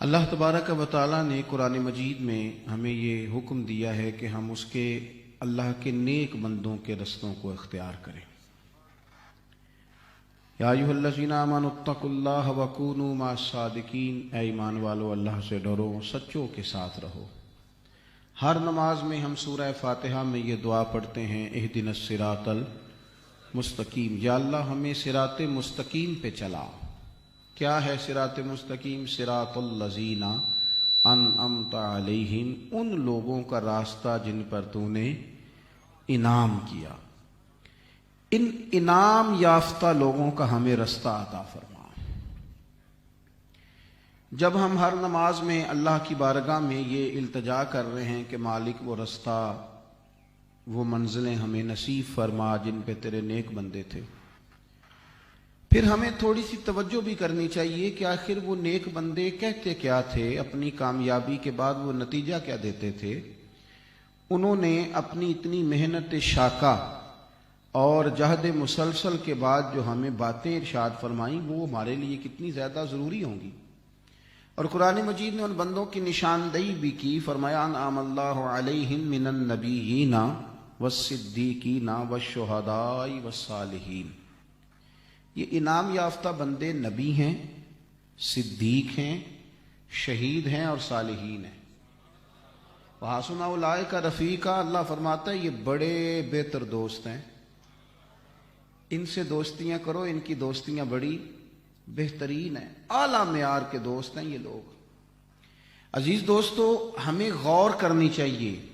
اللہ تبارک و تعالیٰ نے قرآن مجید میں ہمیں یہ حکم دیا ہے کہ ہم اس کے اللہ کے نیک بندوں کے رستوں کو اختیار کریں۔ یا ایھا الذین آمنوا اتقوا اللہ وکونوا مع الصادقین، اے ایمان والو اللہ سے ڈرو، سچوں کے ساتھ رہو۔ ہر نماز میں ہم سورہ فاتحہ میں یہ دعا پڑھتے ہیں، اہدنا الصراط المستقیم، یا اللہ ہمیں صراط مستقیم پہ چلا۔ کیا ہے صراط مستقیم؟ صراط الذین انعمت علیہم، ان لوگوں کا راستہ جن پر تو نے انعام کیا۔ ان انعام یافتہ لوگوں کا ہمیں رستہ عطا فرما۔ جب ہم ہر نماز میں اللہ کی بارگاہ میں یہ التجا کر رہے ہیں کہ مالک وہ رستہ، وہ منزلیں ہمیں نصیب فرما جن پہ تیرے نیک بندے تھے، پھر ہمیں تھوڑی سی توجہ بھی کرنی چاہیے کہ آخر وہ نیک بندے کہتے کیا تھے، اپنی کامیابی کے بعد وہ نتیجہ کیا دیتے تھے۔ انہوں نے اپنی اتنی محنت شاقہ اور جہد مسلسل کے بعد جو ہمیں باتیں ارشاد فرمائیں، وہ ہمارے لیے کتنی زیادہ ضروری ہوں گی۔ اور قرآن مجید نے ان بندوں کی نشاندہی بھی کی، فرمایا انعم اللہ علیہم من النبیین والصدیقین والشہداء والصالحین۔ یہ انعام یافتہ بندے نبی ہیں، صدیق ہیں، شہید ہیں اور صالحین ہیں۔ وحسن اولئک رفیقا، اللہ فرماتا ہے یہ بڑے بہتر دوست ہیں، ان سے دوستیاں کرو، ان کی دوستیاں بڑی بہترین ہیں، اعلیٰ معیار کے دوست ہیں یہ لوگ۔ عزیز دوستو، ہمیں غور کرنی چاہیے۔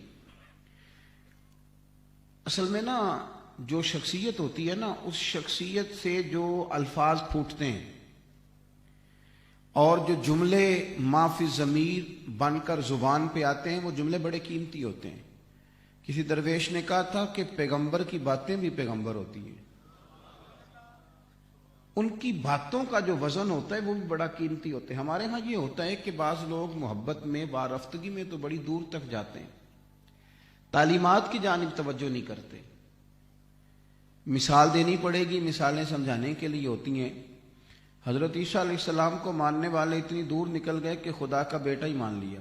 اصل میں نا جو شخصیت ہوتی ہے نا، اس شخصیت سے جو الفاظ پھوٹتے ہیں اور جو جملے ما فی الضمیر بن کر زبان پہ آتے ہیں، وہ جملے بڑے قیمتی ہوتے ہیں۔ کسی درویش نے کہا تھا کہ پیغمبر کی باتیں بھی پیغمبر ہوتی ہیں، ان کی باتوں کا جو وزن ہوتا ہے وہ بھی بڑا قیمتی ہوتا ہے۔ ہمارے ہاں یہ ہوتا ہے کہ بعض لوگ محبت میں، وارفتگی میں تو بڑی دور تک جاتے ہیں، تعلیمات کی جانب توجہ نہیں کرتے۔ مثال دینی پڑے گی، مثالیں سمجھانے کے لیے ہوتی ہیں۔ حضرت عیسیٰ علیہ السلام کو ماننے والے اتنی دور نکل گئے کہ خدا کا بیٹا ہی مان لیا،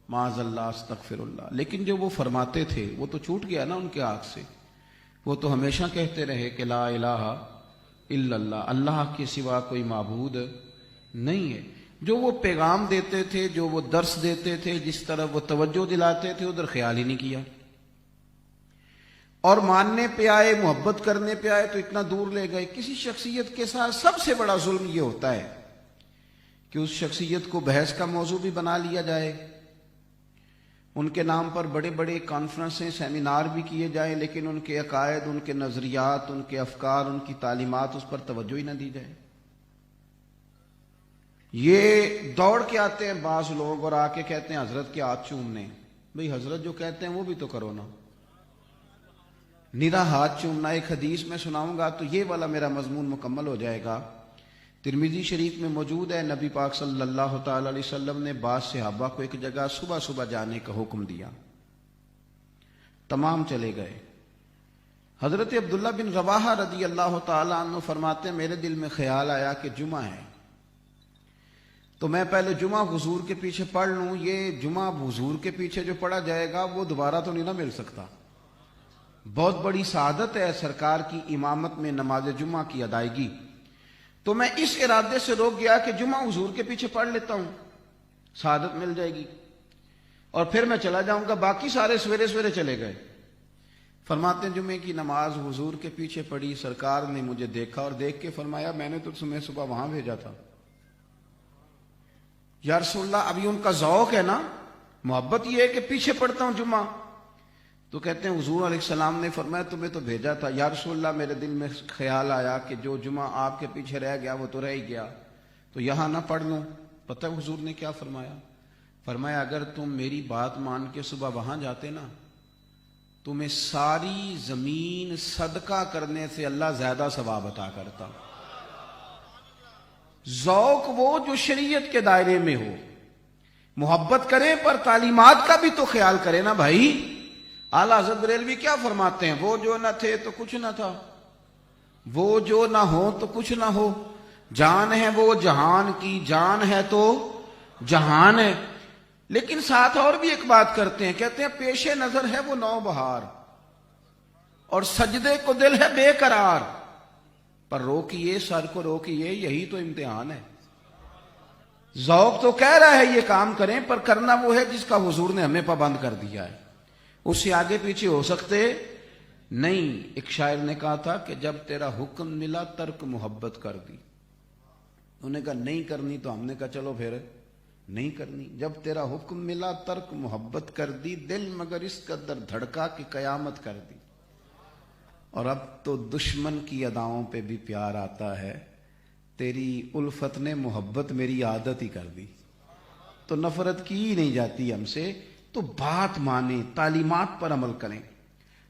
معاذ اللہ استغفر اللہ۔ لیکن جو وہ فرماتے تھے وہ تو چھوٹ گیا نا ان کے آنکھ سے۔ وہ تو ہمیشہ کہتے رہے کہ لا الہ الا اللہ، اللہ کے سوا کوئی معبود نہیں ہے۔ جو وہ پیغام دیتے تھے، جو وہ درس دیتے تھے، جس طرح وہ توجہ دلاتے تھے، ادھر خیال ہی نہیں کیا۔ اور ماننے پہ آئے، محبت کرنے پہ آئے تو اتنا دور لے گئے۔ کسی شخصیت کے ساتھ سب سے بڑا ظلم یہ ہوتا ہے کہ اس شخصیت کو بحث کا موضوع بھی بنا لیا جائے، ان کے نام پر بڑے بڑے کانفرنسیں، سیمینار بھی کیے جائیں، لیکن ان کے عقائد، ان کے نظریات، ان کے افکار، ان کی تعلیمات، اس پر توجہ ہی نہ دی جائے۔ یہ دوڑ کے آتے ہیں بعض لوگ اور آ کے کہتے ہیں حضرت کے ہاتھ چومنے۔ بھئی حضرت جو کہتے ہیں وہ بھی تو کرو نا، نرا ہاتھ چومنا۔ ایک حدیث میں سناؤں گا تو یہ والا میرا مضمون مکمل ہو جائے گا۔ ترمذی شریف میں موجود ہے، نبی پاک صلی اللہ تعالی علیہ وسلم نے بعض صحابہ کو ایک جگہ صبح صبح جانے کا حکم دیا، تمام چلے گئے۔ حضرت عبداللہ بن رواحہ رضی اللہ تعالی عنہ فرماتے ہیں میرے دل میں خیال آیا کہ جمعہ ہے تو میں پہلے جمعہ حضور کے پیچھے پڑھ لوں۔ یہ جمعہ حضور کے پیچھے جو پڑھا جائے گا وہ دوبارہ تو نہیں نہ مل سکتا۔ بہت بڑی سعادت ہے سرکار کی امامت میں نماز جمعہ کی ادائیگی۔ تو میں اس ارادے سے روک گیا کہ جمعہ حضور کے پیچھے پڑھ لیتا ہوں، سعادت مل جائے گی، اور پھر میں چلا جاؤں گا۔ باقی سارے سویرے سویرے چلے گئے۔ فرماتے ہیں جمعے کی نماز حضور کے پیچھے پڑھی، سرکار نے مجھے دیکھا اور دیکھ کے فرمایا میں نے تو تمہیں صبح وہاں بھیجا تھا۔ یا رسول اللہ، ابھی ان کا ذوق ہے نا، محبت یہ ہے کہ پیچھے پڑھتا ہوں جمعہ۔ تو کہتے ہیں حضور علیہ السلام نے فرمایا تمہیں تو بھیجا تھا۔ یا رسول اللہ، میرے دل میں خیال آیا کہ جو جمعہ آپ کے پیچھے رہ گیا وہ تو رہ ہی گیا، تو یہاں نہ پڑھ لوں۔ پتہ حضور نے کیا فرمایا؟ فرمایا اگر تم میری بات مان کے صبح وہاں جاتے نا، تمہیں ساری زمین صدقہ کرنے سے اللہ زیادہ ثواب عطا کرتا۔ ذوق وہ جو شریعت کے دائرے میں ہو، محبت کریں پر تعلیمات کا بھی تو خیال کرے نا بھائی۔ اعلیٰ حضرت بریلوی کیا فرماتے ہیں؟ وہ جو نہ تھے تو کچھ نہ تھا، وہ جو نہ ہو تو کچھ نہ ہو، جان ہے وہ جہان کی، جان ہے تو جہان ہے. لیکن ساتھ اور بھی ایک بات کرتے ہیں, کہتے ہیں پیش نظر ہے وہ نو بہار اور سجدے کو دل ہے بے قرار, پر روکیے سر کو روکیے یہی تو امتحان ہے. ذوق تو کہہ رہا ہے یہ کام کریں, پر کرنا وہ ہے جس کا حضور نے ہمیں پابند کر دیا ہے. اس سے آگے پیچھے ہو سکتے نہیں. ایک شاعر نے کہا تھا کہ جب تیرا حکم ملا ترک محبت کر دی. انہوں نے کہا نہیں کرنی, تو ہم نے کہا چلو پھر نہیں کرنی. جب تیرا حکم ملا ترک محبت کر دی, دل مگر اس قدر دھڑکا کہ قیامت کر دی. اور اب تو دشمن کی اداؤں پہ بھی پیار آتا ہے, تیری الفت نے محبت میری عادت ہی کر دی. تو نفرت کی ہی نہیں جاتی ہم سے. تو بات مانیں, تعلیمات پر عمل کریں.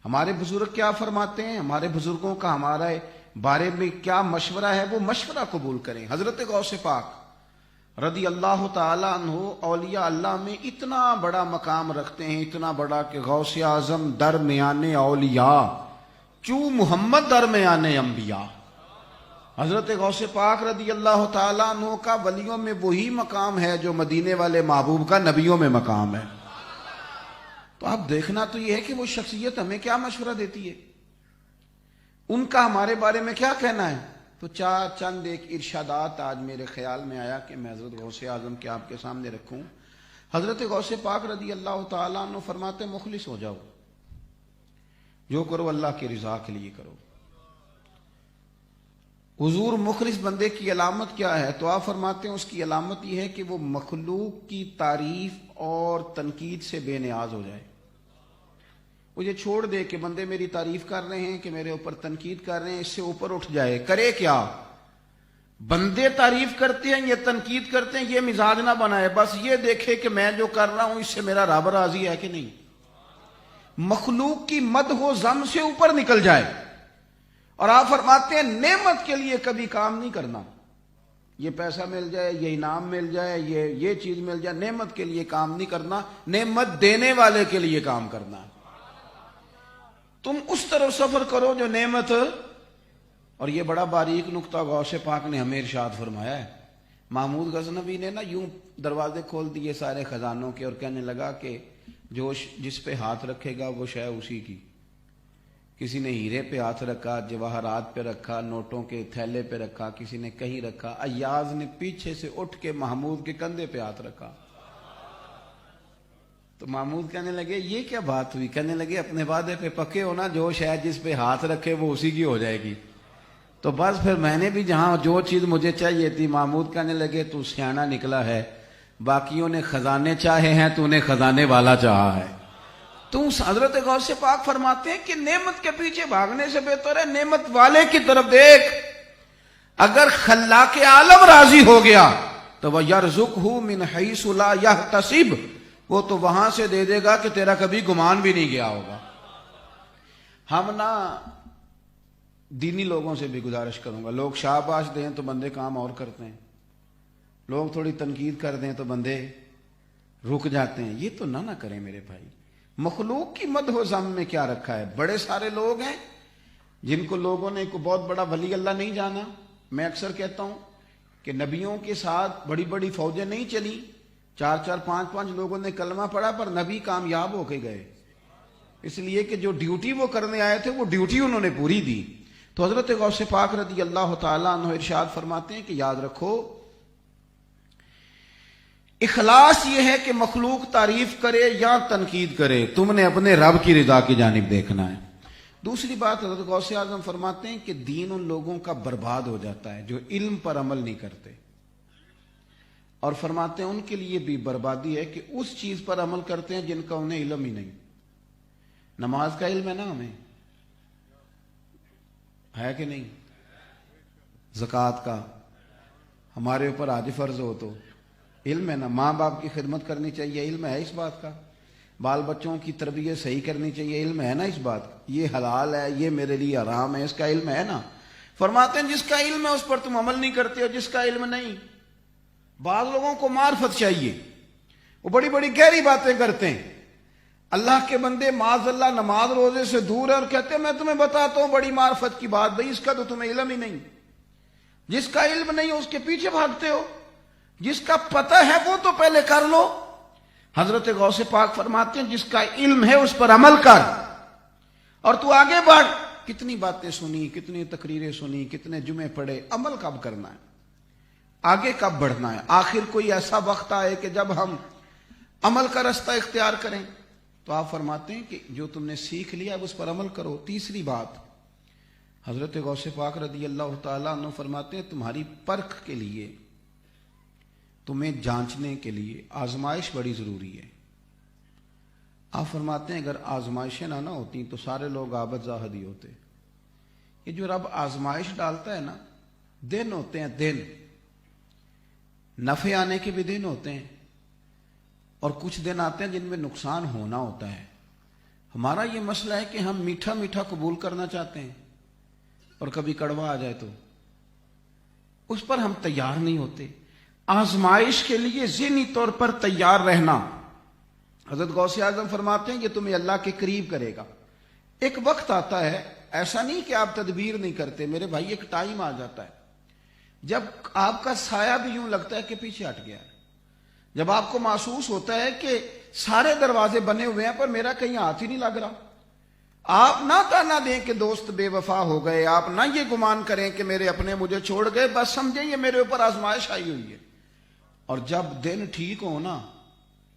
ہمارے بزرگ کیا فرماتے ہیں, ہمارے بزرگوں کا ہمارے بارے میں کیا مشورہ ہے, وہ مشورہ قبول کریں. حضرت غوث پاک رضی اللہ تعالیٰ عنہ اولیاء اللہ میں اتنا بڑا مقام رکھتے ہیں, اتنا بڑا کہ غوث اعظم درمیان اولیاء چوں محمد درمیان انبیاء. حضرت غوث پاک رضی اللہ تعالیٰ عنہ کا ولیوں میں وہی مقام ہے جو مدینے والے محبوب کا نبیوں میں مقام ہے. تو اب دیکھنا تو یہ ہے کہ وہ شخصیت ہمیں کیا مشورہ دیتی ہے, ان کا ہمارے بارے میں کیا کہنا ہے. تو چند ایک ارشادات آج میرے خیال میں آیا کہ میں حضرت غوث اعظم کے آپ کے سامنے رکھوں. حضرت غوث پاک رضی اللہ تعالیٰ عنہ فرماتے مخلص ہو جاؤ, جو کرو اللہ کی رضا کے لیے کرو. حضور مخلص بندے کی علامت کیا ہے, تو آپ فرماتے ہیں اس کی علامت یہ ہے کہ وہ مخلوق کی تعریف اور تنقید سے بے نیاز ہو جائے. وہ یہ چھوڑ دے کہ بندے میری تعریف کر رہے ہیں, کہ میرے اوپر تنقید کر رہے ہیں, اس سے اوپر اٹھ جائے. کرے کیا, بندے تعریف کرتے ہیں, یہ تنقید کرتے ہیں, یہ مزاج نہ بنائے. بس یہ دیکھے کہ میں جو کر رہا ہوں اس سے میرا رب راضی ہے کہ نہیں. مخلوق کی مدح و ذم سے اوپر نکل جائے. اور آپ فرماتے ہیں نعمت کے لیے کبھی کام نہیں کرنا. یہ پیسہ مل جائے, یہ انعام مل جائے, یہ چیز مل جائے, نعمت کے لیے کام نہیں کرنا, نعمت دینے والے کے لیے کام کرنا. تم اس طرف سفر کرو جو نعمت. اور یہ بڑا باریک نقطہ غوث پاک نے ہمیں ارشاد فرمایا ہے. محمود غزنوی نے نا یوں دروازے کھول دیے سارے خزانوں کے, اور کہنے لگا کہ جو جس پہ ہاتھ رکھے گا وہ شے اسی کی. کسی نے ہیرے پہ ہاتھ رکھا, جواہرات پہ رکھا, نوٹوں کے تھیلے پہ رکھا, کسی نے کہیں رکھا. ایاز نے پیچھے سے اٹھ کے محمود کے کندھے پہ ہاتھ رکھا. تو محمود کہنے لگے یہ کیا بات ہوئی. کہنے لگے اپنے وعدے پہ پکے ہونا, جو شاید جس پہ ہاتھ رکھے وہ اسی کی ہو جائے گی. تو بس پھر میں نے بھی جہاں جو چیز مجھے چاہیے تھی. محمود کہنے لگے تو سیاںا نکلا ہے, باقیوں نے خزانے چاہے ہیں, تو نے خزانے والا چاہا ہے. تو حضرت غوث پاک فرماتے ہیں کہ نعمت کے پیچھے بھاگنے سے بہتر ہے نعمت والے کی طرف دیکھ. اگر خلاق عالم راضی ہو گیا تو وَيَرْزُقْهُ مِنْ حَيْثُ لَا يَحْتَسِبُ, وہ تو وہاں سے دے دے گا کہ تیرا کبھی گمان بھی نہیں گیا ہوگا. ہم نا دینی لوگوں سے بھی گزارش کروں گا, لوگ شاباش دیں تو بندے کام اور کرتے ہیں, لوگ تھوڑی تنقید کر دیں تو بندے رک جاتے ہیں. یہ تو نہ کریں میرے بھائی. مخلوق کی مدح و ذم میں کیا رکھا ہے. بڑے سارے لوگ ہیں جن کو لوگوں نے کوئی بہت بڑا ولی اللہ نہیں جانا. میں اکثر کہتا ہوں کہ نبیوں کے ساتھ بڑی بڑی فوجیں نہیں چلی, 4-5 لوگوں نے کلمہ پڑھا, پر نبی کامیاب ہو کے گئے, اس لیے کہ جو ڈیوٹی وہ کرنے آئے تھے وہ ڈیوٹی انہوں نے پوری دی. تو حضرت غوث پاک رضی اللہ تعالیٰ عنہ ارشاد فرماتے ہیں کہ یاد رکھو اخلاص یہ ہے کہ مخلوق تعریف کرے یا تنقید کرے, تم نے اپنے رب کی رضا کی جانب دیکھنا ہے. دوسری بات حضرت غوث اعظم فرماتے ہیں کہ دین ان لوگوں کا برباد ہو جاتا ہے جو علم پر عمل نہیں کرتے, اور فرماتے ہیں ان کے لیے بھی بربادی ہے کہ اس چیز پر عمل کرتے ہیں جن کا انہیں علم ہی نہیں. نماز کا علم ہے نا, ہمیں ہے کہ نہیں, زکوٰۃ کا ہمارے اوپر آج فرض ہو تو علم ہے نا, ماں باپ کی خدمت کرنی چاہیے, علم ہے اس بات کا, بال بچوں کی تربیت صحیح کرنی چاہیے, علم ہے نا اس بات کا, یہ حلال ہے یہ میرے لیے حرام ہے, اس کا علم ہے نا. فرماتے ہیں جس کا علم ہے اس پر تم عمل نہیں کرتے, اور جس کا علم نہیں. بعض لوگوں کو معرفت چاہیے, وہ بڑی بڑی گہری باتیں کرتے ہیں. اللہ کے بندے معاذ اللہ نماز روزے سے دور ہے, اور کہتے ہیں میں تمہیں بتاتا ہوں بڑی معرفت کی بات, بھائی اس کا تو تمہیں علم ہی نہیں. جس کا علم نہیں اس کے پیچھے بھاگتے ہو. جس کا پتہ ہے وہ تو پہلے کر لو. حضرت غوث پاک فرماتے ہیں جس کا علم ہے اس پر عمل کر اور تو آگے بڑھ. کتنی باتیں سنی, کتنی تقریریں سنی, کتنے جمعے پڑھے, عمل کب کرنا ہے, آگے کب بڑھنا ہے. آخر کوئی ایسا وقت آئے کہ جب ہم عمل کا رستہ اختیار کریں. تو آپ فرماتے ہیں کہ جو تم نے سیکھ لیا اس پر عمل کرو. تیسری بات, حضرت غوث پاک رضی اللہ تعالیٰ عنہ فرماتے ہیں تمہاری پرکھ کے لیے, تمہیں جانچنے کے لیے آزمائش بڑی ضروری ہے. آپ فرماتے ہیں اگر آزمائشیں نہ ہوتی تو سارے لوگ عابد زاہد ہی ہوتے. یہ جو رب آزمائش ڈالتا ہے نا, دن ہوتے ہیں, دن نفع آنے کے بھی دن ہوتے ہیں اور کچھ دن آتے ہیں جن میں نقصان ہونا ہوتا ہے. ہمارا یہ مسئلہ ہے کہ ہم میٹھا میٹھا قبول کرنا چاہتے ہیں اور کبھی کڑوا آ جائے تو اس پر ہم تیار نہیں ہوتے. آزمائش کے لیے ذہنی طور پر تیار رہنا. حضرت غوث اعظم فرماتے ہیں یہ تمہیں اللہ کے قریب کرے گا. ایک وقت آتا ہے, ایسا نہیں کہ آپ تدبیر نہیں کرتے میرے بھائی, ایک ٹائم آ جاتا ہے جب آپ کا سایہ بھی یوں لگتا ہے کہ پیچھے ہٹ گیا ہے. جب آپ کو محسوس ہوتا ہے کہ سارے دروازے بنے ہوئے ہیں پر میرا کہیں ہاتھ ہی نہیں لگ رہا. آپ نہ تانا دیں کہ دوست بے وفا ہو گئے, آپ نہ یہ گمان کریں کہ میرے اپنے مجھے چھوڑ گئے, بس سمجھیں یہ میرے اوپر آزمائش آئی ہوئی ہے. اور جب دن ٹھیک ہو نا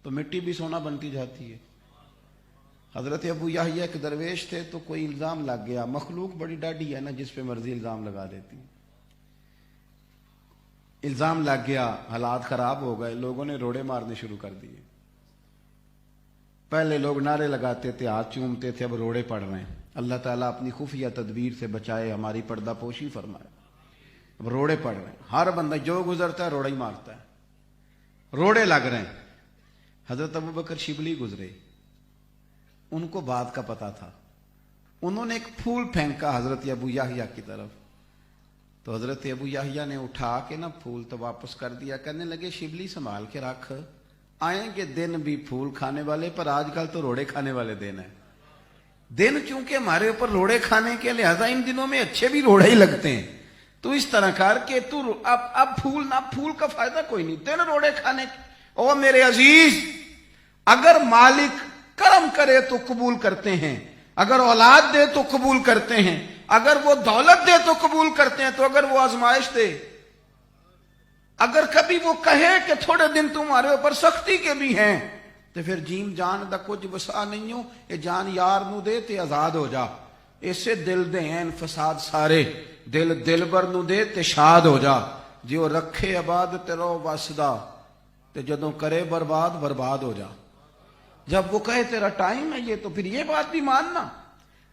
تو مٹی بھی سونا بنتی جاتی ہے. حضرت ابو یحییٰ ایک درویش تھے تو کوئی الزام لگ گیا. مخلوق بڑی ڈاڈی ہے نا, جس پہ مرضی الزام لگا دیتی. الزام لگ گیا, حالات خراب ہو گئے, لوگوں نے روڑے مارنے شروع کر دیے. پہلے لوگ نعرے لگاتے تھے, ہاتھ چومتے تھے, اب روڑے پڑ رہے ہیں. اللہ تعالیٰ اپنی خفیہ تدبیر سے بچائے, ہماری پردہ پوشی فرمائے. اب روڑے پڑ رہے ہیں, ہر بندہ جو گزرتا ہے روڑا ہی مارتا ہے, روڑے لگ رہے ہیں. حضرت ابوبکر شبلی گزرے, ان کو بات کا پتا تھا. انہوں نے ایک پھول پھینکا حضرت ابو یحییٰ کی طرف, تو حضرت ابو یحییٰ نے اٹھا کے نا پھول تو واپس کر دیا. کہنے لگے شبلی سنبھال کے رکھ, آئیں گے دن بھی پھول کھانے والے, پر آج کل تو روڑے کھانے والے دن ہیں. دن چونکہ ہمارے اوپر روڑے کھانے کے لہذا ان دنوں میں اچھے بھی روڑے ہی لگتے ہیں. تو اس طرح کر کے تو اب پھول نہ, پھول کا فائدہ کوئی نہیں, دن روڑے کھانے. او میرے عزیز, اگر مالک کرم کرے تو قبول کرتے ہیں, اگر اولاد دے تو قبول کرتے ہیں, اگر وہ دولت دے تو قبول کرتے ہیں, تو اگر وہ آزمائش دے, اگر کبھی وہ کہے کہ تھوڑے دن تمہارے اوپر سختی کے بھی ہیں, تو پھر جیم جان دا کچھ وسا نہیں ہو, یہ جان یار نو دے تے آزاد ہو جا. اسے دل دے ہیں فساد سارے, دل بر نو دے تے شاد ہو جا. جو رکھے آباد تے رو وسدا, تے جدوں کرے برباد برباد ہو جا. جب وہ کہے تیرا ٹائم ہے یہ, تو پھر یہ بات بھی ماننا,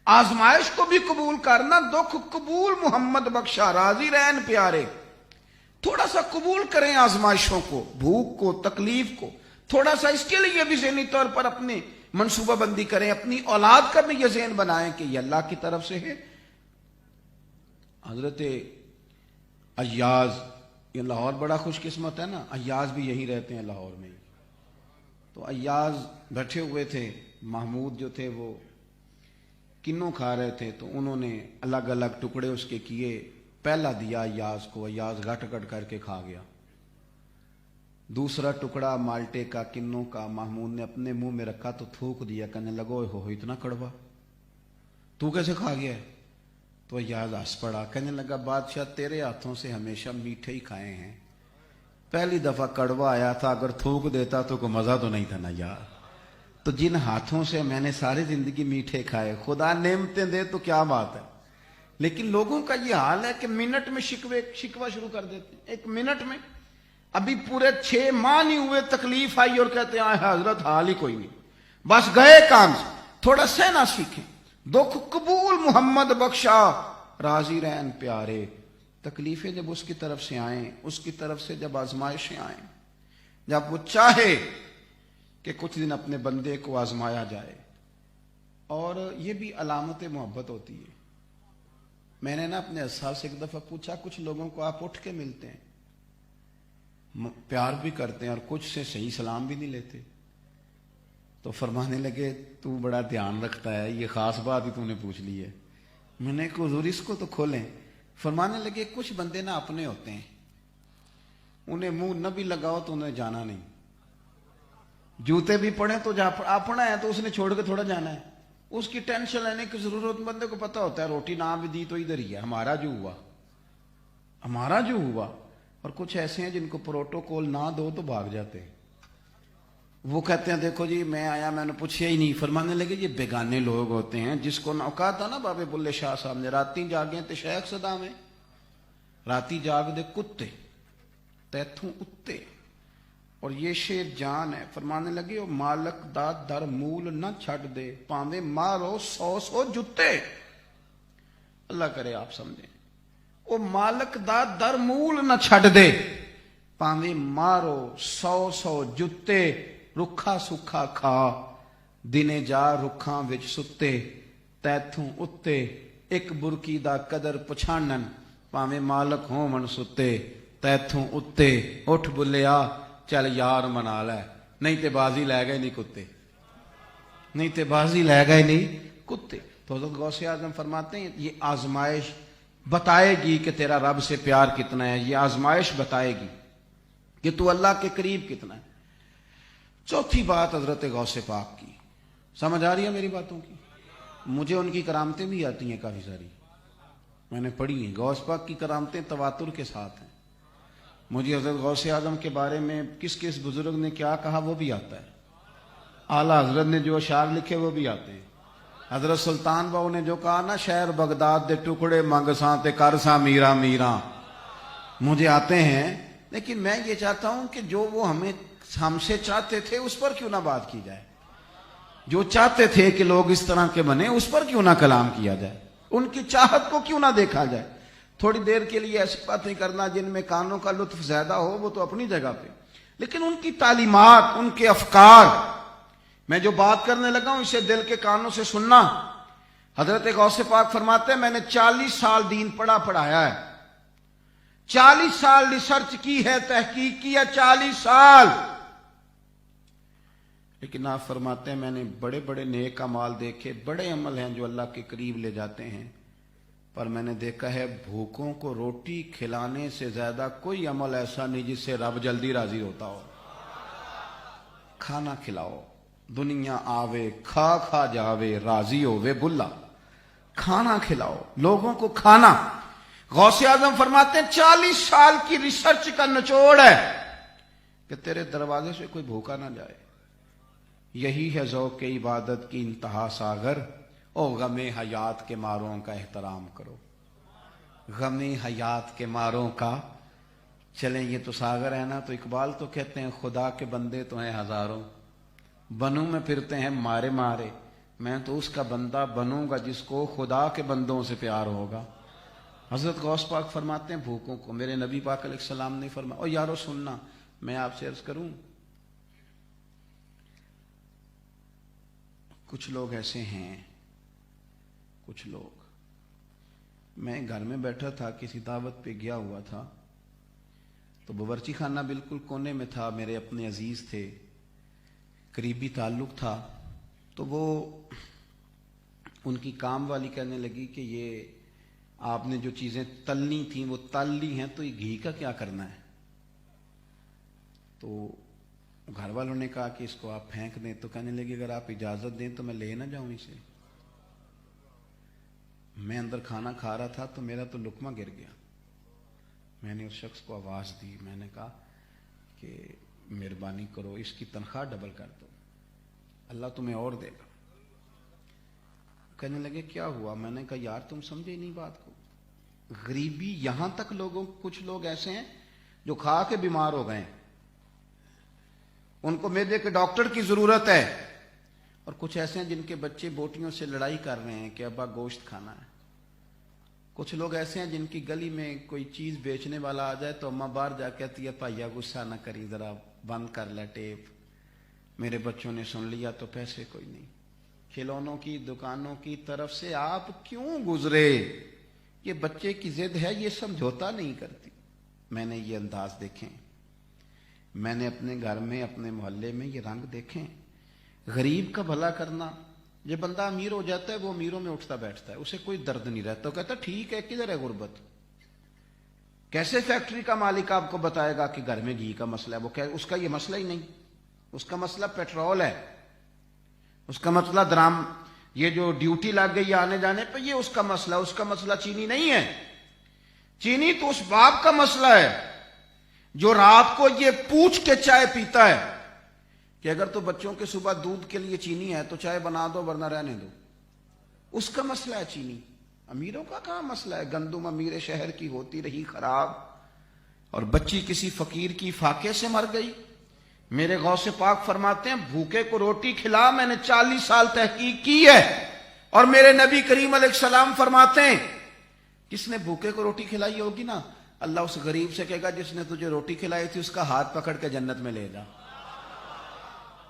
آزمائش کو بھی قبول کرنا. دکھ قبول محمد بخشا, راضی رہن پیارے. تھوڑا سا قبول کریں آزمائشوں کو, بھوک کو, تکلیف کو, تھوڑا سا اس کے لیے بھی ذہنی طور پر اپنی منصوبہ بندی کریں. اپنی اولاد کا بھی یہ ذہن بنائیں کہ یہ اللہ کی طرف سے ہے. حضرت ایاز, یہ لاہور بڑا خوش قسمت ہے نا, ایاز بھی یہی رہتے ہیں لاہور میں. تو ایاز بیٹھے ہوئے تھے, محمود جو تھے وہ کنوں کھا رہے تھے, تو انہوں نے الگ الگ ٹکڑے اس کے کیے, پہلا دیا ایاز کو, ایاز گٹ گٹ کر کے کھا گیا. دوسرا ٹکڑا مالٹے کا, کنوں کا, محمود نے اپنے منہ میں رکھا تو تھوک دیا. کہنے لگو ہو اتنا کڑوا, تو کیسے کھا گیا ہے؟ تو ایاز ہنس پڑا. کہنے لگا بادشاہ تیرے ہاتھوں سے ہمیشہ میٹھے ہی کھائے ہیں, پہلی دفعہ کڑوا آیا تھا, اگر تھوک دیتا تو کوئی مزہ تو نہیں تھا نا یار. تو جن ہاتھوں سے میں نے ساری زندگی میٹھے کھائے, خدا نعمتیں دے تو کیا بات ہے. لیکن لوگوں کا یہ حال ہے کہ منٹ میں شکوہ شروع کر دیتے ہیں. ایک منٹ میں, ابھی پورے 6 ماہ نہیں ہوئے تکلیف آئی اور کہتے ہیں حضرت حال ہی کوئی نہیں, بس گئے کام سے. تھوڑا سہنا سیکھیں. دکھ قبول محمد بخشا, راضی رہن پیارے. تکلیفیں جب اس کی طرف سے آئیں, اس کی طرف سے جب آزمائشیں آئیں, جب وہ چاہے کہ کچھ دن اپنے بندے کو آزمایا جائے, اور یہ بھی علامت محبت ہوتی ہے. میں نے نا اپنے اصحاب سے ایک دفعہ پوچھا, کچھ لوگوں کو آپ اٹھ کے ملتے ہیں, پیار بھی کرتے ہیں, اور کچھ سے صحیح سلام بھی نہیں لیتے. تو فرمانے لگے تو بڑا دھیان رکھتا ہے, یہ خاص بات ہی تو نے پوچھ لی ہے. میں نے کہا حضور اس کو تو کھولیں. فرمانے لگے کچھ بندے نا اپنے ہوتے ہیں, انہیں منہ نہ بھی لگاؤ تو انہیں جانا نہیں. جوتے بھی پڑے تو اپنا ہے تو اس نے چھوڑ کے تھوڑا جانا ہے. اس کی ٹینشن لینے کی ضرورت بندے کو پتا ہوتا ہے روٹی نہ بھی دی تو ادھر ہی ہے, ہمارا جو ہوا. اور کچھ ایسے ہیں جن کو پروٹوکول نہ دو تو بھاگ جاتے ہیں. وہ کہتے ہیں دیکھو جی میں آیا میں نے پوچھا ہی نہیں. فرمانے لگے یہ بیگانے لوگ ہوتے ہیں جس کو نہ کہا تھا نا بابے بلے شاہ صاحب نے, راتی جاگیں تے شیخ صدا میں راتی جاگ دے کتے تیتھوں اتے. اور یہ شیر جان ہے. فرمانے لگے وہ مالک دا در مول نہ چھڑ دے پاوے مارو 100 جتے. اللہ کرے آپ سمجھیں. وہ مالک دا در مول نہ چھڑ دے پاوے مارو 100 جتے. رکھا سکھا کھا دنے جا رکھاں وچ ستے تیتھوں اتے. ایک برکی دا قدر پچھانن پاوے مالک ہون ستے تیتھوں اتے. اٹھ بلیا چل یار منا لے نہیں تے بازی لے گئے نہیں کتے. تو حضرت غوث اعظم فرماتے ہیں یہ آزمائش بتائے گی کہ تیرا رب سے پیار کتنا ہے. یہ آزمائش بتائے گی کہ تو اللہ کے قریب کتنا ہے. چوتھی بات حضرت غوث پاک کی, سمجھ آ رہی ہے میری باتوں کی. مجھے ان کی کرامتیں بھی آتی ہیں کافی ساری, میں نے پڑھی ہیں. غوث پاک کی کرامتیں تواتر کے ساتھ ہیں. مجھے حضرت غوث اعظم کے بارے میں کس بزرگ نے کیا کہا وہ بھی آتا ہے. اعلیٰ حضرت نے جو اشعار لکھے وہ بھی آتے ہیں. حضرت سلطان باؤ نے جو کہا نا شہر بغداد دے ٹکڑے منگ ساں تے کر ساں میرا میرا, مجھے آتے ہیں. لیکن میں یہ چاہتا ہوں کہ جو وہ ہم سے چاہتے تھے اس پر کیوں نہ بات کی جائے. جو چاہتے تھے کہ لوگ اس طرح کے بنے اس پر کیوں نہ کلام کیا جائے. ان کی چاہت کو کیوں نہ دیکھا جائے. تھوڑی دیر کے لیے ایسی باتیں کرنا جن میں کانوں کا لطف زیادہ ہو وہ تو اپنی جگہ پہ, لیکن ان کی تعلیمات ان کے افکار, میں جو بات کرنے لگا ہوں اسے دل کے کانوں سے سننا. حضرت غوث پاک فرماتے ہیں میں نے 40 سال دین پڑھایا ہے, 40 سال ریسرچ کی ہے, تحقیق کی ہے 40 سال. لیکن آپ فرماتے ہیں میں نے بڑے بڑے نیک اعمال دیکھے, بڑے عمل ہیں جو اللہ کے قریب لے جاتے ہیں, پر میں نے دیکھا ہے بھوکوں کو روٹی کھلانے سے زیادہ کوئی عمل ایسا نہیں جس سے رب جلدی راضی ہوتا ہو. کھانا کھلاؤ, دنیا آوے کھا جاوے راضی ہووے بلا. کھانا کھلاؤ لوگوں کو کھانا. غوث اعظم فرماتے ہیں 40 سال کی ریسرچ کا نچوڑ ہے کہ تیرے دروازے سے کوئی بھوکا نہ جائے. یہی ہے ذوق عبادت کی انتہا ساغر. او غم حیات کے ماروں کا احترام کرو. غم حیات کے ماروں کا, چلیں یہ تو ساغر ہے نا, تو اقبال تو کہتے ہیں خدا کے بندے تو ہیں ہزاروں, بنوں میں پھرتے ہیں مارے مارے. میں تو اس کا بندہ بنوں گا جس کو خدا کے بندوں سے پیار ہوگا. حضرت غوث پاک فرماتے ہیں بھوکوں کو, میرے نبی پاک علیہ السلام نے فرمایا. اور یارو سننا, میں آپ سے عرض کروں, کچھ لوگ ایسے ہیں, کچھ لوگ, میں گھر میں بیٹھا تھا کسی دعوت پہ گیا ہوا تھا, تو باورچی خانہ بالکل کونے میں تھا, میرے اپنے عزیز تھے, قریبی تعلق تھا. تو وہ ان کی کام والی کہنے لگی کہ یہ آپ نے جو چیزیں تلنی تھیں وہ تل لی ہیں, تو یہ گھی کا کیا کرنا ہے. تو گھر والوں نے کہا کہ اس کو آپ پھینک دیں. تو کہنے لگی اگر آپ اجازت دیں تو میں لے نہ جاؤں اسے. میں اندر کھانا کھا رہا تھا تو میرا تو لقمہ گر گیا. میں نے اس شخص کو آواز دی, میں نے کہا کہ مہربانی کرو اس کی تنخواہ ڈبل کر دو, اللہ تمہیں اور دے گا. کہنے لگے کیا ہوا. میں نے کہا یار تم سمجھے نہیں بات کو. غریبی یہاں تک کچھ لوگ ایسے ہیں جو کھا کے بیمار ہو گئے, ان کو معدے کے ڈاکٹر کی ضرورت ہے. اور کچھ ایسے ہیں جن کے بچے بوٹیوں سے لڑائی کر رہے ہیں کہ ابا گوشت کھانا ہے. کچھ لوگ ایسے ہیں جن کی گلی میں کوئی چیز بیچنے والا آ جائے تو اماں باہر جا کہتی ہے بھائیا غصہ نہ کری, ذرا بند کر لے ٹیپ, میرے بچوں نے سن لیا تو پیسے کوئی نہیں. کھلونوں کی دکانوں کی طرف سے آپ کیوں گزرے, یہ بچے کی ضد ہے, یہ سمجھوتا نہیں کرتی. میں نے یہ انداز دیکھیں, میں نے اپنے گھر میں اپنے محلے میں یہ رنگ دیکھیں. غریب کا بھلا کرنا, جب بندہ امیر ہو جاتا ہے وہ امیروں میں اٹھتا بیٹھتا ہے, اسے کوئی درد نہیں رہتا, وہ کہتا ٹھیک ہے کدھر ہے غربت. کیسے فیکٹری کا مالک آپ کو بتائے گا کہ گھر میں گھی کا مسئلہ ہے؟ وہ اس کا یہ مسئلہ ہی نہیں، اس کا مسئلہ پیٹرول ہے، اس کا مسئلہ درام، یہ جو ڈیوٹی لگ گئی آنے جانے پہ، یہ اس کا مسئلہ، اس کا مسئلہ چینی نہیں ہے۔ چینی تو اس باپ کا مسئلہ ہے جو رات کو یہ پوچھ کے چائے پیتا ہے کہ اگر تو بچوں کے صبح دودھ کے لیے چینی ہے تو چائے بنا دو ورنہ رہنے دو، اس کا مسئلہ ہے چینی۔ امیروں کا کہاں مسئلہ ہے؟ گندم امیر شہر کی ہوتی رہی خراب اور بچی کسی فقیر کی فاقے سے مر گئی۔ میرے غوث پاک فرماتے ہیں بھوکے کو روٹی کھلا، میں نے 40 سال تحقیق کی ہے، اور میرے نبی کریم علیہ السلام فرماتے ہیں کس نے بھوکے کو روٹی کھلائی ہوگی نا، اللہ اس غریب سے کہے گا جس نے تجھے روٹی کھلائی تھی اس کا ہاتھ پکڑ کے جنت میں لے جا۔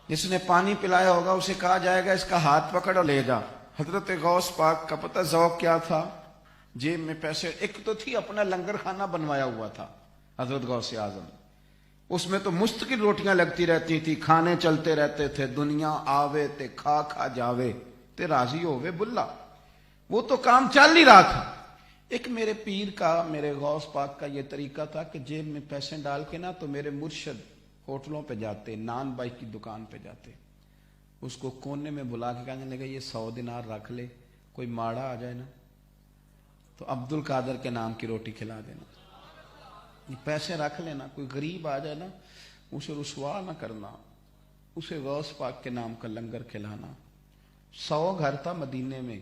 جس نے پانی پلایا ہوگا اسے کہا جائے گا اس کا ہاتھ پکڑ اور لے جا۔ حضرت غوث پاک کا پتہ ذوق کیا تھا؟ جیب میں پیسے، ایک تو تھی اپنا لنگر خانہ بنوایا ہوا تھا حضرت غوث اعظم، اس میں تو مستقل روٹیاں لگتی رہتی تھی، کھانے چلتے رہتے تھے، دنیا آوے تے کھا کھا جاوے تے راضی ہووے بلا، وہ تو کام چل ہی رہا تھا۔ ایک میرے پیر کا، میرے غوث پاک کا یہ طریقہ تھا کہ جیب میں پیسے ڈال کے نا تو میرے مرشد ہوٹلوں پہ جاتے، نان بائی کی دکان پہ جاتے، اس کو کونے میں بلا کے کہنے لگا یہ 100 دینار رکھ لے، کوئی ماڑا آ جائے نا تو عبد القادر کے نام کی روٹی کھلا دینا، پیسے رکھ لینا، کوئی غریب آ جائے نا اسے رسوا نہ کرنا، اسے غوث پاک کے نام کا لنگر کھلانا۔ 100 گھر تھا مدینے میں،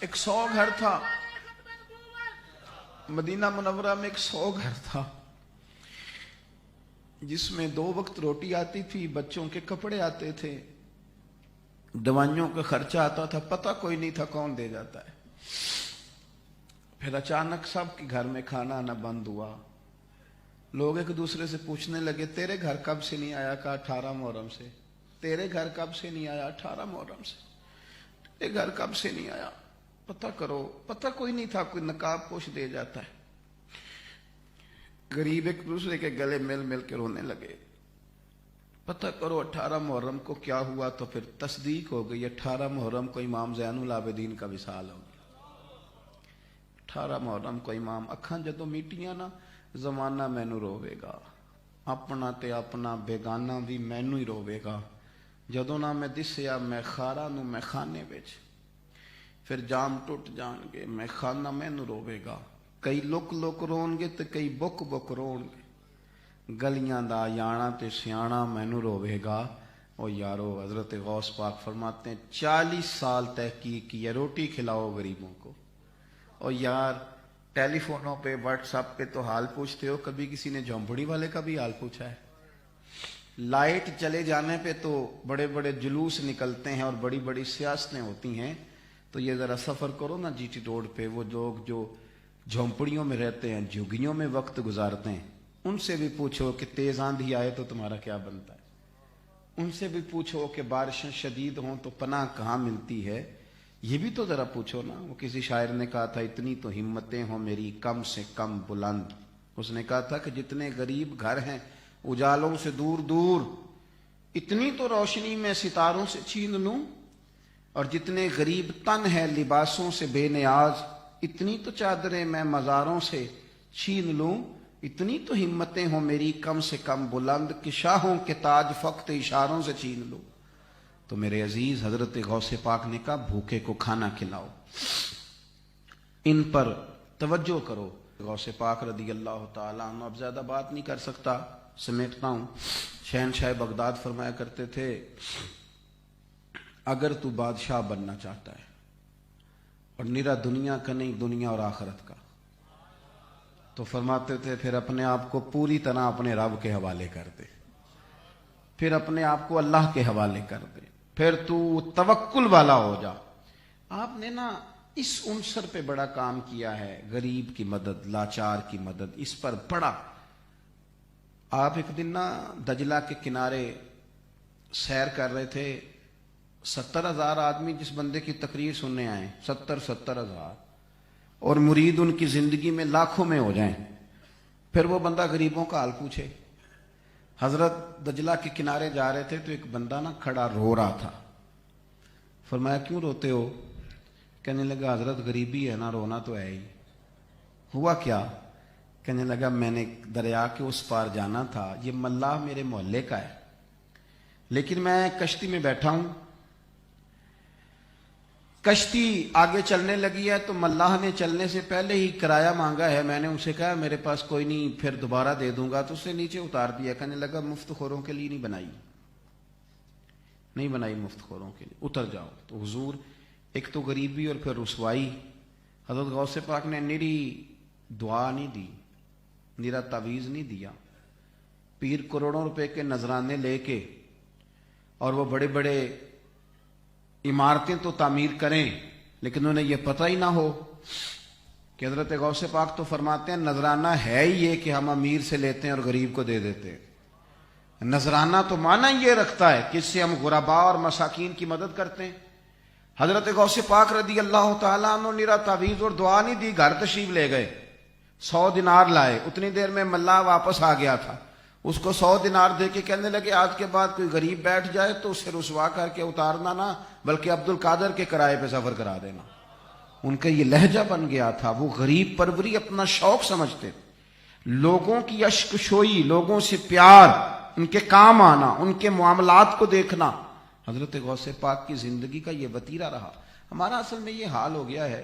ایک 100 گھر تھا مدینہ منورہ میں، ایک 100 گھر تھا جس میں 2 وقت روٹی آتی تھی، بچوں کے کپڑے آتے تھے، دوائیوں کا خرچہ آتا تھا، پتہ کوئی نہیں تھا کون دے جاتا ہے۔ پھر اچانک سب کے گھر میں کھانا آنا بند ہوا، لوگ ایک دوسرے سے پوچھنے لگے تیرے گھر کب سے نہیں آیا؟ کہا 18 محرم سے۔ تیرے گھر کب سے نہیں آیا؟ 18 محرم سے۔ تیرے گھر کب سے نہیں آیا؟ پتہ کرو، پتہ کوئی نہیں تھا، کوئی نقاب پوش دے جاتا ہے۔ غریب ایک دوسرے کے گلے مل مل کے رونے لگے، پتہ کرو 18 محرم کو کیا ہوا؟ تو پھر تصدیق ہو گئی 18 محرم کو امام زین العابدین کا وصال ہو گیا۔ 18 محرم کو امام، اکھاں جدوں میٹیاں نا زمانہ مینوں روے گا، اپنا تے اپنا بیگانہ بھی مینوں ہی روے گا، جدوں نہ میں دسیا میں خارا نو میں خانے وچ، پھر جام ٹوٹ جان گے میں خانہ مینوں روے گا، کئی لک لک رون گے تے کئی بک بک رون گے، گلیاں دا یانا تے سیانا مینوں روے گا۔ او یارو، حضرت غوث پاک فرماتے ہیں 40 سال تحقیق کی ہے، روٹی کھلاؤ غریبوں کو۔ او یار، ٹیلی فونوں پہ واٹس ایپ پہ تو حال پوچھتے ہو، کبھی کسی نے جھونپڑی والے کا بھی حال پوچھا ہے؟ لائٹ چلے جانے پہ تو بڑے بڑے جلوس نکلتے ہیں اور بڑی بڑی سیاستیں ہوتی ہیں، تو یہ ذرا سفر کرو نا جی ٹی روڈ پہ، وہ لوگ جو جھونپڑیوں میں رہتے ہیں، جھگیوں میں وقت گزارتے ہیں، ان سے بھی پوچھو کہ تیز آندھی آئے تو تمہارا کیا بنتا ہے، ان سے بھی پوچھو کہ بارشیں شدید ہوں تو پناہ کہاں ملتی ہے، یہ بھی تو ذرا پوچھو نا۔ وہ کسی شاعر نے کہا تھا اتنی تو ہمتیں ہوں میری کم سے کم بلند، اس نے کہا تھا کہ جتنے غریب گھر ہیں اجالوں سے دور دور، اتنی تو روشنی میں ستاروں سے چھین لوں، اور جتنے غریب تن ہے لباسوں سے بے نیاز، اتنی تو چادریں میں مزاروں سے چھین لوں، اتنی تو ہمتیں ہوں میری کم سے کم بلند کہ شاہوں کے تاج فقط اشاروں سے چھین لوں۔ تو میرے عزیز، حضرت غوث پاک نے کہا بھوکے کو کھانا کھلاؤ، ان پر توجہ کرو۔ غوث پاک رضی اللہ تعالیٰ عنہ، اب زیادہ بات نہیں کر سکتا، سمیٹتا ہوں۔ شہنشاہ بغداد فرمایا کرتے تھے اگر تو بادشاہ بننا چاہتا ہے اور نرا دنیا کا نہیں، دنیا اور آخرت کا، تو فرماتے تھے پھر اپنے آپ کو پوری طرح اپنے رب کے حوالے کر دے، پھر اپنے آپ کو اللہ کے حوالے کر دے، پھر تو توکل والا ہو جا۔ آپ نے نا اس عنصر پہ بڑا کام کیا ہے، غریب کی مدد، لاچار کی مدد، اس پر بڑا۔ آپ ایک دن نا دجلہ کے کنارے سیر کر رہے تھے، 70,000 آدمی جس بندے کی تقریر سننے آئے، 70,000 اور مرید ان کی زندگی میں لاکھوں میں ہو جائیں، پھر وہ بندہ غریبوں کا حال پوچھے۔ حضرت دجلہ کے کنارے جا رہے تھے تو ایک بندہ نا کھڑا رو رہا تھا۔ فرمایا کیوں روتے ہو؟ کہنے لگا حضرت غریبی ہے نا، رونا تو ہے ہی۔ ہوا کیا؟ کہنے لگا میں نے دریا کے اس پار جانا تھا، یہ ملاح میرے محلے کا ہے، لیکن میں کشتی میں بیٹھا ہوں، کشتی آگے چلنے لگی ہے تو ملاح نے چلنے سے پہلے ہی کرایہ مانگا ہے، میں نے اسے کہا میرے پاس کوئی نہیں، پھر دوبارہ دے دوں گا، تو اسے نیچے اتار دیا۔ کہنے لگا مفت خوروں کے لیے نہیں بنائی مفت خوروں کے لیے، اتر جاؤ۔ تو حضور ایک تو غریبی اور پھر رسوائی، حضرت غوث پاک نے نری دعا نہیں دی، نرا تعویذ نہیں دیا، پیر کروڑوں روپے کے نذرانے لے کے اور وہ بڑے بڑے عمارتیں تو تعمیر کریں، لیکن انہیں یہ پتہ ہی نہ ہو کہ حضرت غوث پاک تو فرماتے ہیں نذرانہ ہے ہی یہ کہ ہم امیر سے لیتے ہیں اور غریب کو دے دیتے ہیں۔ نذرانہ تو معنی یہ رکھتا ہے کہ اس سے ہم غرباء اور مساکین کی مدد کرتے ہیں۔ حضرت غوث پاک رضی اللہ تعالیٰ عنہ نرا تعویذ اور دعا نہیں دی، گھر تشریف لے گئے، 100 دینار لائے، اتنی دیر میں ملا واپس آ گیا تھا، اس کو 100 دینار دے کے کہنے لگے آج کے بعد کوئی غریب بیٹھ جائے تو اسے رسوا کر کے اتارنا نہ، بلکہ عبد القادر کے کرائے پہ سفر کرا دینا۔ ان کا یہ لہجہ بن گیا تھا، وہ غریب پروری اپنا شوق سمجھتے تھے، لوگوں کی اشک شوئی، لوگوں سے پیار، ان کے کام آنا، ان کے معاملات کو دیکھنا، حضرت غوث پاک کی زندگی کا یہ وتیرہ رہا۔ ہمارا اصل میں یہ حال ہو گیا ہے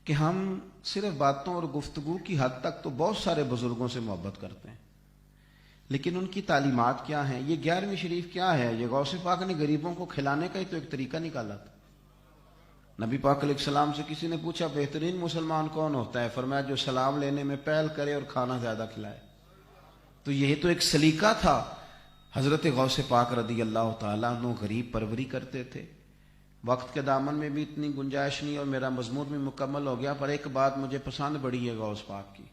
کہ ہم صرف باتوں اور گفتگو کی حد تک تو بہت سارے بزرگوں سے محبت کرتے ہیں، لیکن ان کی تعلیمات کیا ہیں؟ یہ 11ویں شریف کیا ہے؟ یہ غوث پاک نے غریبوں کو کھلانے کا ہی تو ایک طریقہ نکالا تھا۔ نبی پاک علیہ السلام سے کسی نے پوچھا بہترین مسلمان کون ہوتا ہے؟ فرمایا جو سلام لینے میں پہل کرے اور کھانا زیادہ کھلائے۔ تو یہ تو ایک سلیقہ تھا۔ حضرت غوث پاک رضی اللہ تعالیٰ عنہ غریب پروری کرتے تھے۔ وقت کے دامن میں بھی اتنی گنجائش نہیں اور میرا مضمون بھی مکمل ہو گیا، پر ایک بات مجھے پسند بڑی ہے غوث پاک کی،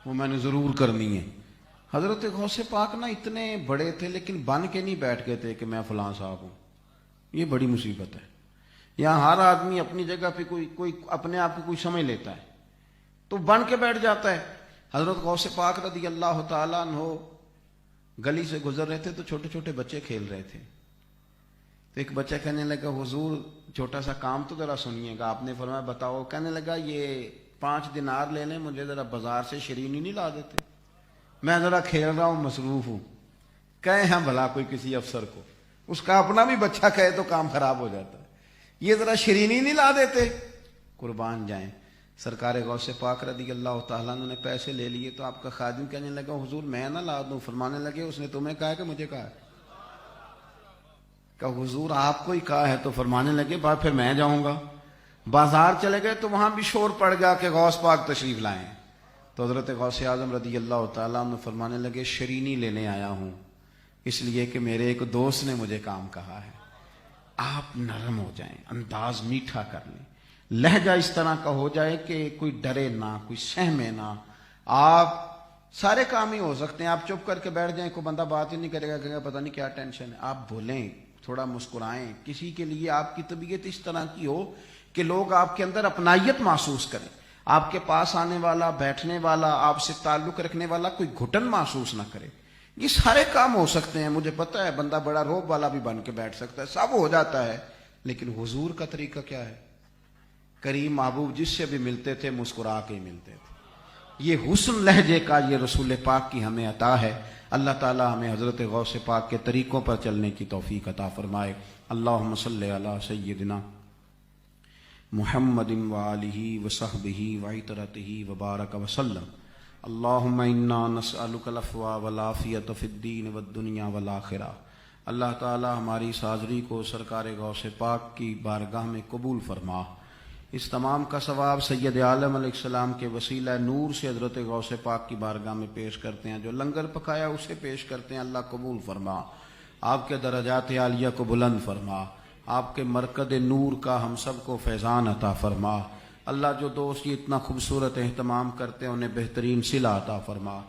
وہ میں نے ضرور کرنی ہے۔ حضرت غوث پاک نا اتنے بڑے تھے لیکن بن کے نہیں بیٹھ گئے تھے کہ میں فلاں صاحب ہوں، یہ بڑی مصیبت ہے۔ یہاں ہر آدمی اپنی جگہ پہ کوئی اپنے آپ کو کوئی سمجھ لیتا ہے تو بن کے بیٹھ جاتا ہے۔ حضرت غوث پاک رضی اللہ تعالیٰ عنہ گلی سے گزر رہے تھے تو چھوٹے چھوٹے بچے کھیل رہے تھے، تو ایک بچہ کہنے لگا حضور چھوٹا سا کام تو ذرا سنیے گا۔ آپ نے فرمایا بتاؤ۔ کہنے لگا یہ 5 دینار لے لیں، مجھے ذرا بازار سے شرینی نہیں لا دیتے، میں ذرا کھیل رہا ہوں، مصروف ہوں۔ کہیں ہم بھلا کوئی کسی افسر کو، اس کا اپنا بھی بچہ کہے تو کام خراب ہو جاتا ہے، یہ ذرا شرینی نہیں لا دیتے؟ قربان جائیں، سرکار غوث پاک رضی اللہ تعالیٰ نے پیسے لے لیے تو آپ کا خادم کہنے لگا حضور میں نہ لا دوں؟ فرمانے لگے اس نے تمہیں کہا کہ مجھے کہا ہے؟ کہ حضور آپ کو ہی کہا ہے؟ تو فرمانے لگے بات پھر میں جاؤں گا۔ بازار چلے گئے تو وہاں بھی شور پڑ گیا کہ غوث پاک تشریف لائیں، تو حضرت غوث اعظم رضی اللہ تعالیٰ عنہ فرمانے لگے شرینی لینے آیا ہوں اس لیے کہ میرے ایک دوست نے مجھے کام کہا ہے۔ آپ نرم ہو جائیں، انداز میٹھا کر لیں، لہجہ اس طرح کا ہو جائے کہ کوئی ڈرے نہ، کوئی سہمے نہ۔ آپ سارے کام ہی ہو سکتے ہیں، آپ چپ کر کے بیٹھ جائیں، کوئی بندہ بات ہی نہیں کرے گا، کہے گا پتہ نہیں کیا ٹینشن ہے۔ آپ بولیں، تھوڑا مسکرائیں، کسی کے لیے آپ کی طبیعت اس طرح کی ہو کہ لوگ آپ کے اندر اپنائیت محسوس کریں، آپ کے پاس آنے والا، بیٹھنے والا، آپ سے تعلق رکھنے والا کوئی گھٹن محسوس نہ کرے۔ یہ سارے کام ہو سکتے ہیں، مجھے پتہ ہے بندہ بڑا روب والا بھی بن کے بیٹھ سکتا ہے، سب ہو جاتا ہے، لیکن حضور کا طریقہ کیا ہے؟ کریم محبوب جس سے بھی ملتے تھے مسکرا کے ہی ملتے تھے۔ یہ حسن لہجے کا یہ رسول پاک کی ہمیں عطا ہے۔ اللہ تعالی ہمیں حضرت غوث پاک کے طریقوں پر چلنے کی توفیق عطا فرمائے۔ اللہم صلی علی سیدنا محمد وآلہ وصحبہ وعطرتہ وبارک وسلم۔ اللہم انا نسألک العفو والعافیۃ فی الدین والدنیا والآخرہ۔ اللہ تعالی ہماری اس حاضری کو سرکار غوث پاک کی بارگاہ میں قبول فرما۔ اس تمام کا ثواب سید عالم علیہ السلام کے وسیلہ نور سے حضرت غوث پاک کی بارگاہ میں پیش کرتے ہیں، جو لنگر پکایا اسے پیش کرتے ہیں، اللہ قبول فرما۔ آپ کے درجات عالیہ کو بلند فرما، آپ کے مرکز نور کا ہم سب کو فیضان عطا فرما۔ اللہ جو دوست یہ اتنا خوبصورت اہتمام کرتے ہیں انہیں بہترین صلہ عطا فرما۔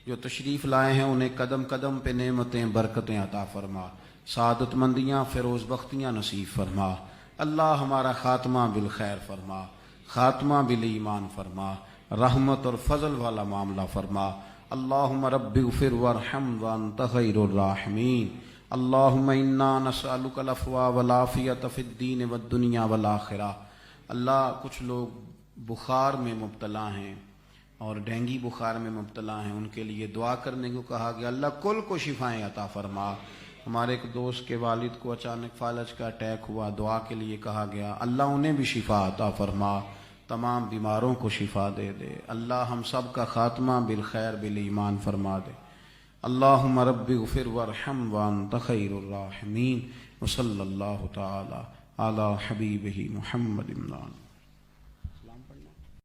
جو تشریف لائے ہیں انہیں قدم قدم پہ نعمتیں برکتیں عطا فرما، سعادت مندیاں فیروز بختیاں نصیب فرما۔ اللہ ہمارا خاتمہ بالخیر فرما، خاتمہ بالایمان فرما، رحمت اور فضل والا معاملہ فرما۔ اللہم رب اغفر وارحم وانت خیر الراحمین۔ اللہم انا نسألک العفو والعافیۃ فی الدین والدنیا والآخرہ۔ اللہ کچھ لوگ بخار میں مبتلا ہیں اور ڈینگی بخار میں مبتلا ہیں، ان کے لیے دعا کرنے کو کہا گیا۔ اللہ کل کو شفائیں عطا فرما۔ ہمارے ایک دوست کے والد کو اچانک فالج کا اٹیک ہوا، دعا کے لیے کہا گیا، اللہ انہیں بھی شفا عطا فرما، تمام بیماروں کو شفا دے دے۔ اللہ ہم سب کا خاتمہ بالخیر بالایمان فرما دے۔ اللہم رب اغفر وارحم وانت خیر الراحمین، وصلی اللہ تعالی علی حبیبہ محمد۔